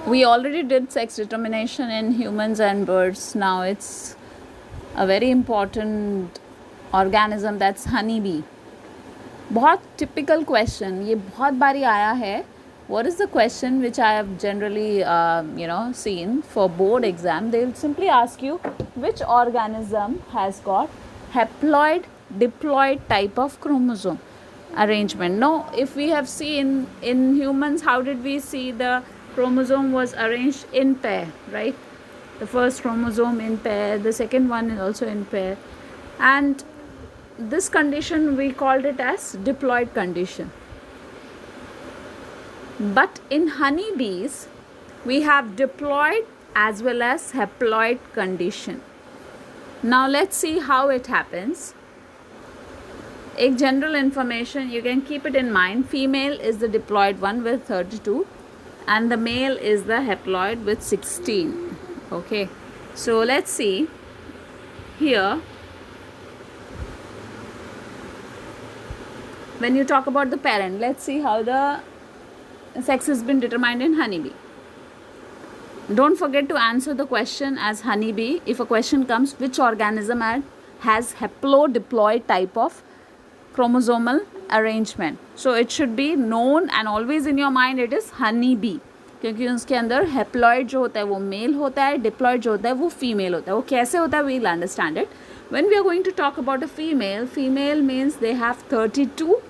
We already did sex determination in humans and birds. Now it's a very important organism, that's honeybee. बहुत typical question, ये बहुत बारी आया है. What is the question which I have generally seen for board exam? They will simply ask you which organism has got haploid diploid type of chromosome arrangement. No, if we have seen in humans, how did we see the chromosome was arranged in pair, right? The first chromosome in pair, the second one is also in pair, and this condition we called it as diploid condition. But in honeybees we have diploid as well as haploid condition. Now let's see how it happens. A general information, you can keep it in mind. Female is the diploid one with 32 and the male is the haploid with 16. Okay, so let's see here. When you talk about the parent, let's see how the sex has been determined in honeybee. Don't forget to answer the question as honeybee. If a question comes, which organism has haplodiploid type of chromosomal arrangement, so it should be known and always in your mind it is honeybee, क्योंकि उसके अंदर haploid जो होता है वो male होता है, diploid जो होता है वो female होता है. वो कैसे होता है we'll understand it. When we are going to talk about a female, female means they have 32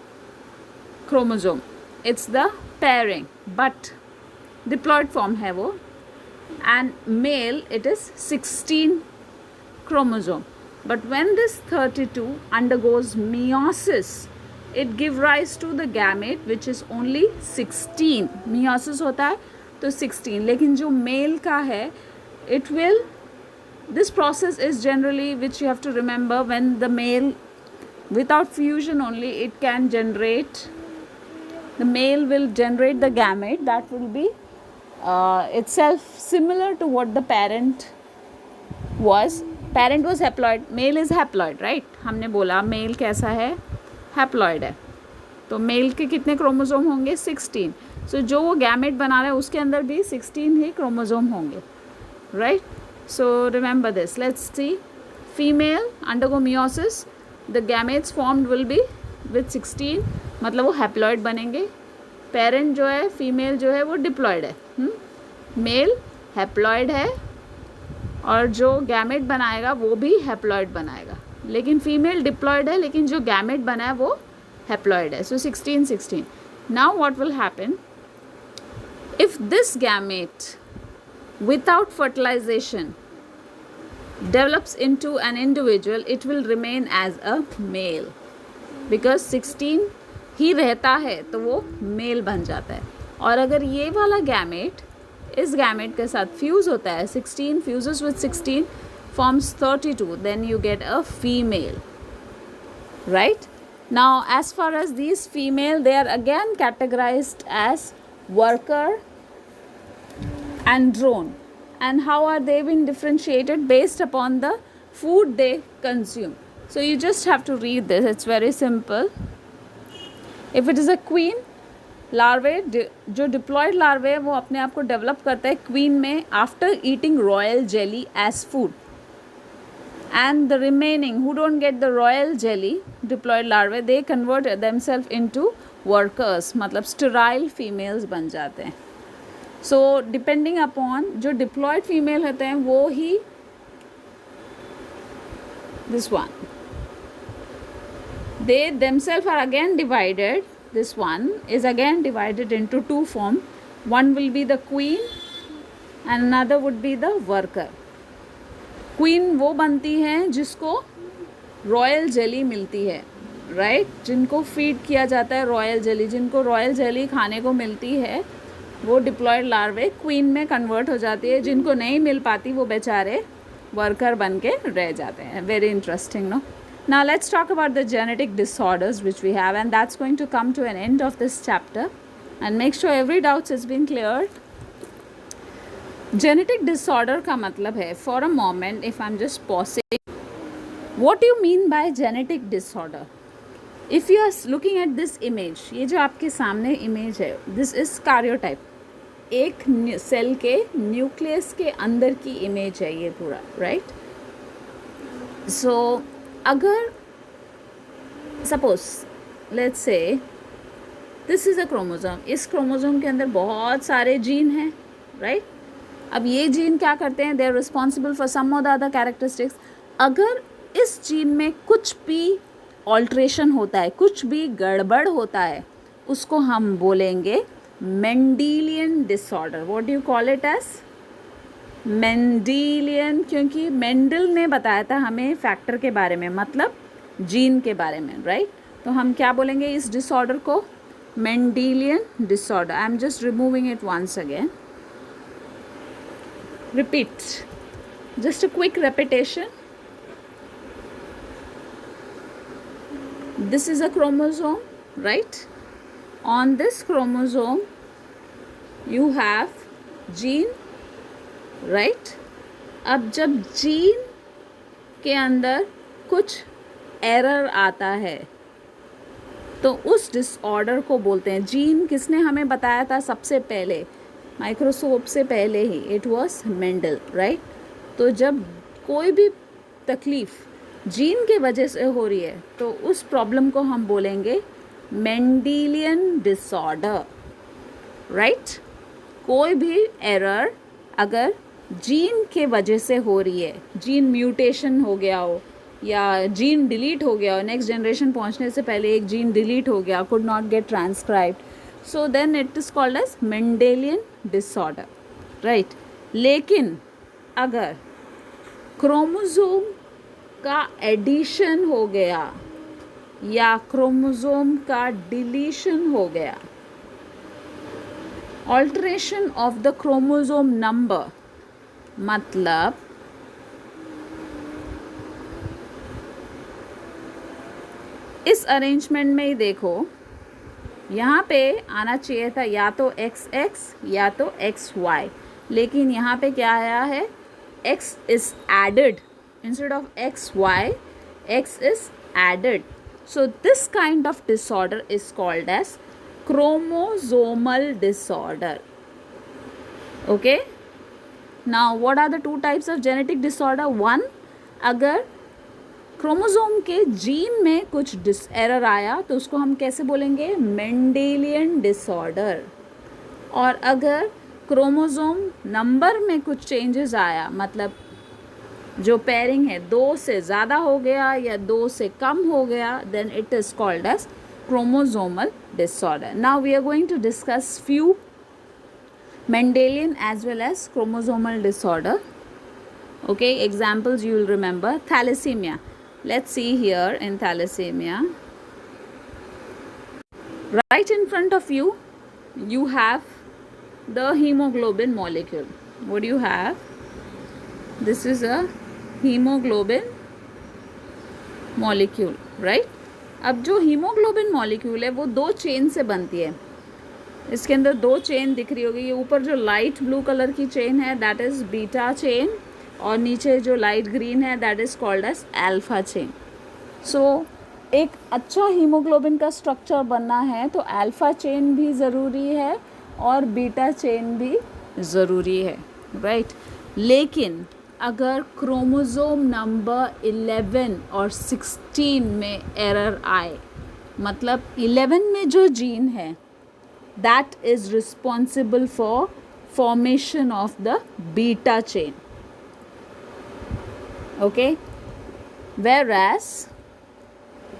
chromosome. It's the pairing, but diploid form है वो, and male it is 16 chromosome. But when this 32 undergoes meiosis, it give rise to the gamete which is only 16. meiosis होता है तो 16, लेकिन जो male का है it will, this process is generally, which you have to remember, when the male without fusion only it can generate, the male will generate the gamete that will be itself similar to what the parent was. Parent was haploid, male is haploid, right? हमने बोला male कैसा है, haploid है, तो male के कितने chromosome होंगे 16. so जो वो गैमेट बना रहा है उसके अंदर भी 16 ही क्रोमोसोम होंगे, right? So remember this. Let's see. Female undergo meiosis, the gametes formed will be with 16, मतलब वो haploid बनेंगे. Parent जो है female जो है वो diploid है, male haploid है, और जो गैमेट बनाएगा वो भी हैप्लॉइड बनाएगा, लेकिन फीमेल डिप्लॉइड है, लेकिन जो गैमेट बना है वो हैप्लॉइड है. सो 16 16. Now what will happen if this gamete without fertilization develops into an individual, it will remain as a male because 16 ही रहता है तो वो मेल बन जाता है. और अगर ये वाला गैमेट इस गैमेट के साथ फ्यूज होता है, 16 fuses with 16 forms 32, then you get a female, right? Now as far as these female, they are again categorized as worker and drone. And how are they being differentiated? Based upon the food they consume. So you just have to read this, it's very simple. If it is a queen, लार्वे जो diploid लार्वे है वो अपने आप को develop करता है queen में after eating royal jelly as food, and the remaining who don't get the royal jelly diploid larvae, they convert themselves into workers, मतलब स्टेराइल फीमेल्स बन जाते हैं. सो डिपेंडिंग अपॉन जो डिप्लॉयड फीमेल होते हैं वो ही, this one, they themselves are again divided. This one is again divided into two forms. One will be the queen and another would be the worker. Queen वो बनती हैं जिसको royal jelly मिलती है, राइट? जिनको फीड किया जाता है रॉयल जेली, जिनको रॉयल जेली खाने को मिलती है वो डिप्लॉयड लार्वे क्वीन में कन्वर्ट हो जाती है. जिनको नहीं मिल पाती वो बेचारे वर्कर बन के रह जाते हैं. Very interesting, no? Now let's talk about the genetic disorders which we have, and that's going to come to an end of this chapter, and make sure every doubt has been cleared. Genetic disorder का मतलब है, for a moment if I'm just pausing, what do you mean by genetic disorder? If you are looking at this image, ये जो आपके सामने image है, this is karyotype. एक cell के न्यूक्लियस के अंदर की इमेज है ये पूरा, राइट. सो अगर suppose let's say this is a chromosome, इस क्रोमोसोम के अंदर बहुत सारे जीन हैं, राइट. अब ये जीन क्या करते हैं, they are responsible for some और द अदर कैरेक्टरिस्टिक्स. अगर इस जीन में कुछ भी ऑल्ट्रेशन होता है, कुछ भी गड़बड़ होता है, उसको हम बोलेंगे Mendelian disorder. What do you call it as Mendelian, क्योंकि मेंडल ने बताया था हमें फैक्टर के बारे में, मतलब जीन के बारे में, राइट. तो हम क्या बोलेंगे इस डिसऑर्डर को, Mendelian disorder. I am just removing it once again. Repeat, just a quick repetition. This is a chromosome, right? On this chromosome you have gene, right? अब जब जीन के अंदर कुछ एरर आता है तो उस डिसऑर्डर को बोलते हैं. जीन किसने हमें बताया था सबसे पहले, माइक्रोस्कोप से पहले ही, इट वॉज मेंडल, राइट. तो जब कोई भी तकलीफ जीन के वजह से हो रही है तो उस प्रॉब्लम को हम बोलेंगे मेंडेलियन डिसऑर्डर, राइट. कोई भी एरर अगर जीन के वजह से हो रही है, जीन म्यूटेशन हो गया हो या जीन डिलीट हो गया हो, नेक्स्ट जनरेशन पहुंचने से पहले एक जीन डिलीट हो गया, could not gate transcribed, so then it is called as Mendelian disorder, right. लेकिन अगर क्रोमोसोम का एडिशन हो गया या क्रोमोसोम का डिलीशन हो गया, alteration of the chromosome number, मतलब इस अरेंजमेंट में ही देखो, यहाँ पे आना चाहिए था या तो XX या तो XY, लेकिन यहाँ पे क्या आया है, X is added instead of XY, X is added. So this kind of disorder is called as chromosomal disorder. Okay. Now what are the two types of genetic disorder? One, अगर chromosome के gene में कुछ error आया तो उसको हम कैसे बोलेंगे, मेंडेलियन डिसऑर्डर. और अगर क्रोमोसोम नंबर में कुछ चेंजेस आया, मतलब जो पेयरिंग है 2 से ज़्यादा हो गया या 2 से कम हो गया, then it is called as chromosomal disorder. Now we are going to discuss few Mendelian as well as chromosomal disorder. Okay, examples you will remember. Thalassemia. Let's see here in thalassemia. Right in front of you, you have the hemoglobin molecule. What do you have? This is a hemoglobin molecule, right? अब जो hemoglobin molecule है वो 2 chain से बनती है. इसके अंदर 2 chain दिख रही होगी. ये ऊपर जो लाइट ब्लू कलर की चेन है दैट इज़ बीटा चेन, और नीचे जो लाइट ग्रीन है that is called as alpha chain. So एक अच्छा हीमोग्लोबिन का स्ट्रक्चर बनना है तो अल्फा चेन भी ज़रूरी है और बीटा चेन भी ज़रूरी है, राइट. लेकिन अगर क्रोमोसोम नंबर 11 और 16 में एरर आए, मतलब 11 में जो जीन है that is responsible for formation of the beta chain. Okay, whereas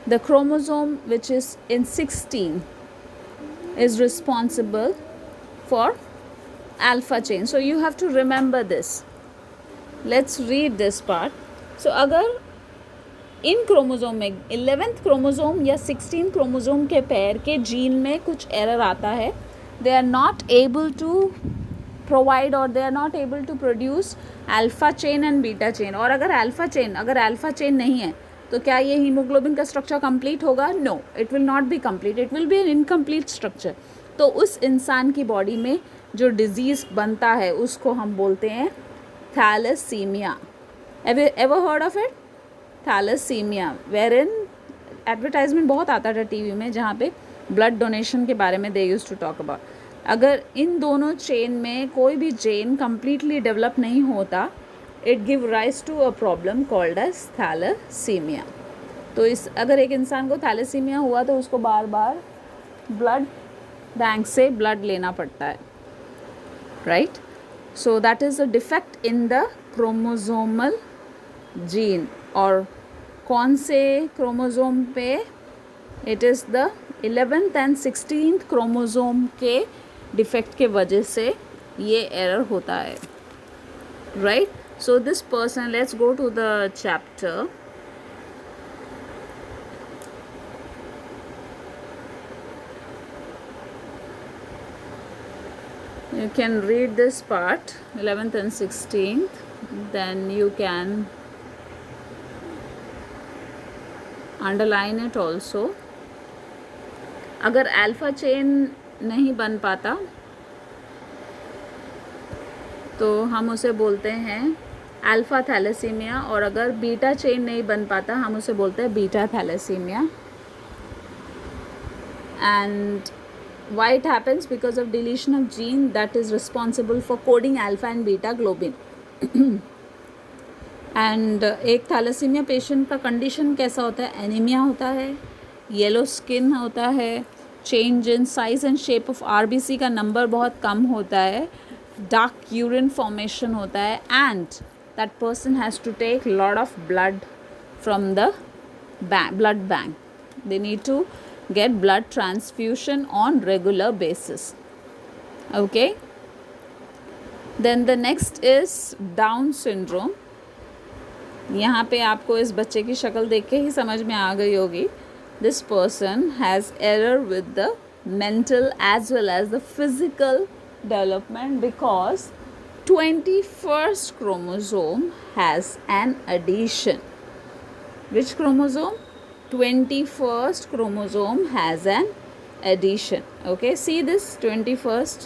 the chromosome which is in 16 is responsible for alpha chain. So you have to remember this. Let's read this part. So अगर इन chromosome में 11th chromosome या 16 chromosome के pair के gene में कुछ error आता है, they are not able to provide or they are not able to produce alpha chain and beta chain. और अगर alpha chain नहीं है तो क्या ये हीमोग्लोबिन का स्ट्रक्चर कंप्लीट होगा? No, it will not be complete, it will be an incomplete structure. तो उस इंसान की बॉडी में जो डिजीज़ बनता है उसको हम बोलते हैं thalassaemia. Ever heard of it? Thalassaemia, where in advertisement बहुत आता था टीवी में जहाँ पे ब्लड डोनेशन के बारे में they used to talk about. अगर इन दोनों चेन में कोई भी चेन कम्प्लीटली डेवलप नहीं होता, it give rise to a problem called as thalassaemia. तो इस अगर एक इंसान को थैलेसीमिया हुआ तो उसको बार बार ब्लड बैंक से ब्लड लेना पड़ता है, right. So that is a defect in the chromosomal gene. और कौन से क्रोमोजोम पे? It is the 11th and 16th chromosome के डिफेक्ट के वजह से ये एरर होता है, right. So this person, let's go to the chapter. You can read this part, 11th and 16th, then you can underline it also. अगर alpha chain नहीं बन पाता तो हम उसे बोलते हैं अल्फ़ा थैलेसीमिया, और अगर बीटा चेन नहीं बन पाता हम उसे बोलते हैं beta thalassaemia. And why it happens? Because of deletion of gene that is responsible for coding alpha and beta globin. And एक थैलेसीमिया पेशेंट का कंडीशन कैसा होता है? एनीमिया होता है, येलो स्किन होता है, change in size and shape of RBC का नंबर बहुत कम होता है, डार्क यूरिन फॉर्मेशन होता है, and that person has to take lot of blood from the blood bank. They need to get blood transfusion on regular basis. Okay, then the next is Down syndrome. यहाँ पे आपको इस बच्चे की शक्ल देख के ही समझ में आ गई होगी. This person has error with the mental as well as the physical development because 21st chromosome has an addition. Which chromosome? 21st chromosome has an addition. Okay, see this 21st.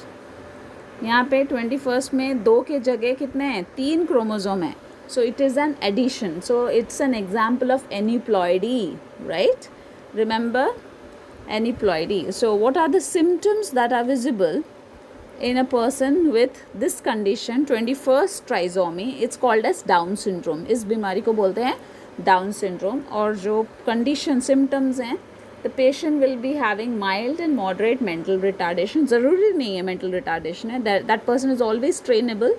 यहाँ पे 21st में 2 के जगह कितने हैं? 3 chromosome है. So it is an addition. So it's an example of aneuploidy, right? Remember aneuploidy. So what are the symptoms that are visible in a person with this condition, 21st trisomy? It's called as Down syndrome. इस बीमारी को बोलते हैं down syndrome. और जो condition symptoms हैं, the patient will be having mild and moderate mental retardation. ज़रूरी नहीं है मेंटल रिटार्डेशन है, that person is always trainable.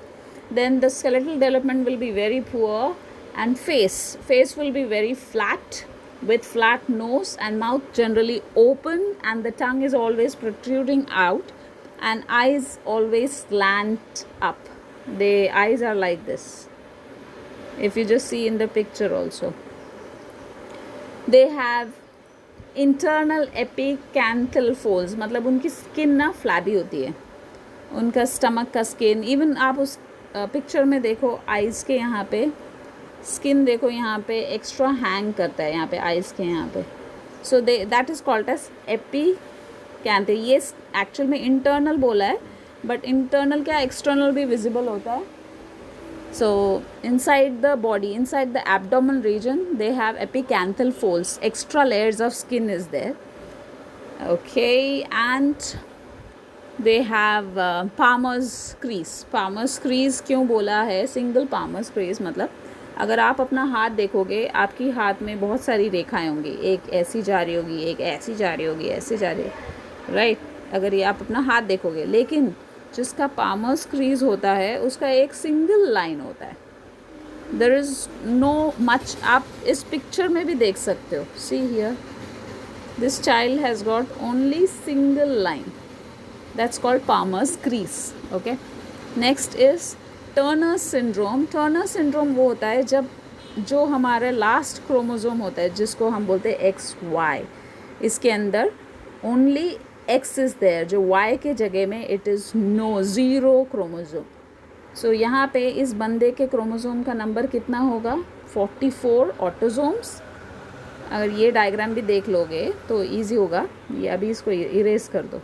Then the skeletal development will be very poor and face will be very flat with flat nose and mouth generally open, and the tongue is always protruding out and eyes always slant up. The eyes are like this. If you just see in the picture also, they have internal epicanthal folds. मतलब उनकी skin ना flabby होती है, उनका stomach का skin. Even आप उस picture में देखो, आइज़ के यहाँ पे स्किन देखो, यहाँ पे एक्स्ट्रा हैंग करता है, यहाँ पे आइज़ के यहाँ पे. So that is called as epicanthal. ये एक्चुअल में इंटरनल बोला है, बट इंटरनल क्या एक्सटर्नल भी विजिबल होता है. So inside the body, inside the abdominal region, they have epicanthal folds. Extra layers of skin is there. Okay, and they have palmer's crease. Palmer's crease क्यों बोला है? Single palmer's crease मतलब अगर आप अपना हाथ देखोगे, आपकी हाथ में बहुत सारी रेखाएं होंगी. एक ऐसी जा रही होगी, एक ऐसी जा रही होगी, ऐसी जा रही है, राइट. अगर ये आप अपना हाथ देखोगे, लेकिन जिसका पामर्स क्रीज होता है उसका एक सिंगल लाइन होता है. There is no much. आप इस पिक्चर में भी देख सकते हो. See here, this child has got only single line. That's called palmar's crease. Okay, next is Turner syndrome. Turner syndrome वो होता है जब जो हमारा लास्ट क्रोमोजोम होता है, जिसको हम बोलते हैं XY, इसके अंदर ओनली X इज़ देयर, जो Y के जगह में इट इज़ नो, 0 क्रोमोजोम. सो यहाँ पे इस बंदे के क्रोमोजोम का नंबर कितना होगा? 44 ऑटोजोम्स. अगर ये डायग्राम भी देख लोगे तो ईजी होगा. ये अभी इसको इरेज कर दो.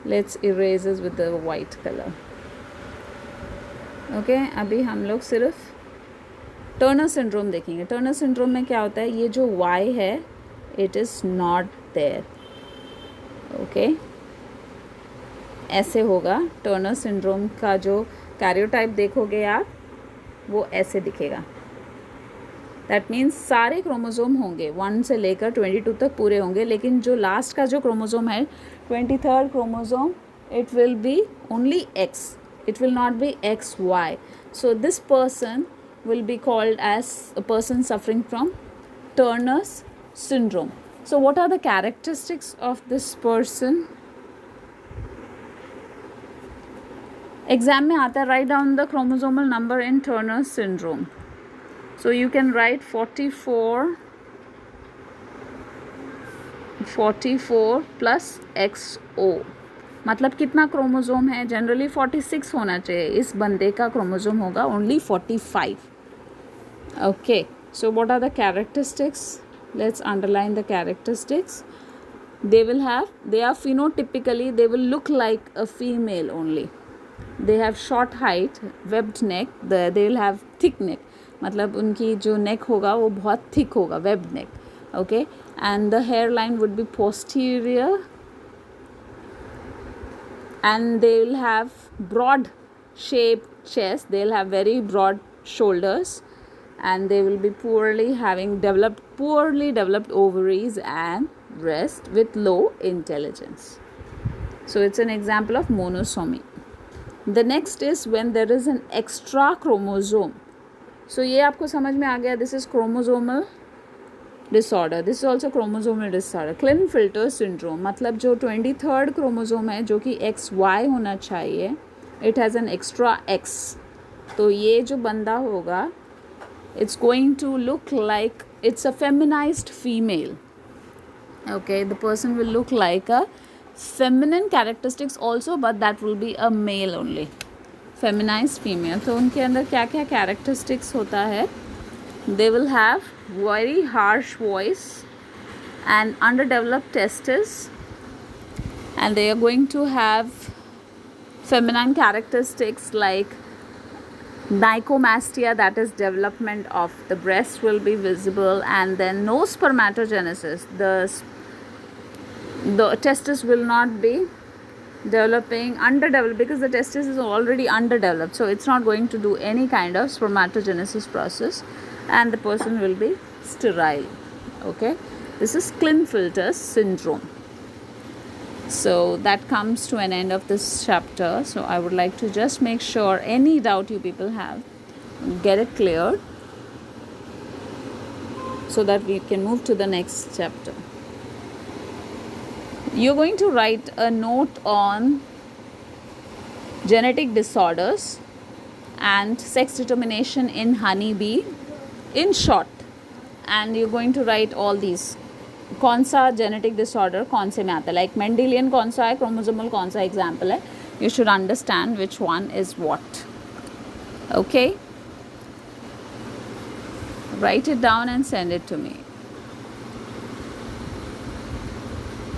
Let's erase is with the white colour. Okay, अभी हम लोग सिर्फ टर्नर सिंड्रोम देखेंगे. टर्नर सिंड्रोम में क्या होता है? ये जो Y है, it is not there. Okay, ऐसे होगा। टर्नर सिंड्रोम का जो कैरियोटाइप देखोगे आप, वो ऐसे दिखेगा। दैट मीन्स सारे क्रोमोज़ोम होंगे 1 से लेकर 22 तक पूरे होंगे, लेकिन जो लास्ट का जो क्रोमोज़ोम है 23rd chromosome, it will B only X, it will not be XY. So this person will be called as a person suffering from Turner's syndrome. So what are the characteristics of this person? Exam में आता है, write down the chromosomal number in Turner's syndrome. So you can write 44 plus XO. मतलब कितना chromosome है? Generally 46 होना चाहिए, इस बंदे का क्रोमोज़ोम होगा only 45. Okay, so what are the characteristics? Let's underline the characteristics. They are phenotypically, they will look like a female only. They have short height, webbed neck, they will have thick neck. मतलब उनकी जो नेक होगा वो बहुत thick होगा, webbed neck. Okay, and the hairline would be posterior, and they will have broad shaped chest, they'll have very broad shoulders, and they will be poorly developed ovaries and breast with low intelligence. So it's an example of monosomy. The next is when there is an extra chromosome. So ये आपको समझ में आ गया, this is chromosomal disorder, this is also chromosomal disorder. Klinefelter syndrome, मतलब जो 23rd chromosome है जो कि XY होना चाहिए, it has an extra X. तो ये जो बंदा होगा, it's going to look like it's a feminized female. Okay, the person will look like a feminine characteristics also, but that will be a male only. Feminized female. तो उनके अंदर क्या क्या characteristics होता है? They will have very harsh voice and underdeveloped testes, and they are going to have feminine characteristics like gynecomastia, that is development of the breast will be visible, and then no spermatogenesis. The testis will not be underdeveloped, because the testis is already underdeveloped, so it's not going to do any kind of spermatogenesis process, and the person will be sterile. Okay, this is Klinefelter syndrome. So that comes to an end of this chapter. So I would like to just make sure any doubt you people have, get it cleared, so that we can move to the next chapter. You're going to write a note on genetic disorders and sex determination in honeybee in short, and you're going to write all these. कौन सा genetic disorder कौन से में आता है, like Mendelian कौन सा है, क्रोमोसोमल कौन सा एग्जाम्पल है. You should understand which one is what. Okay, write it down and send it to me.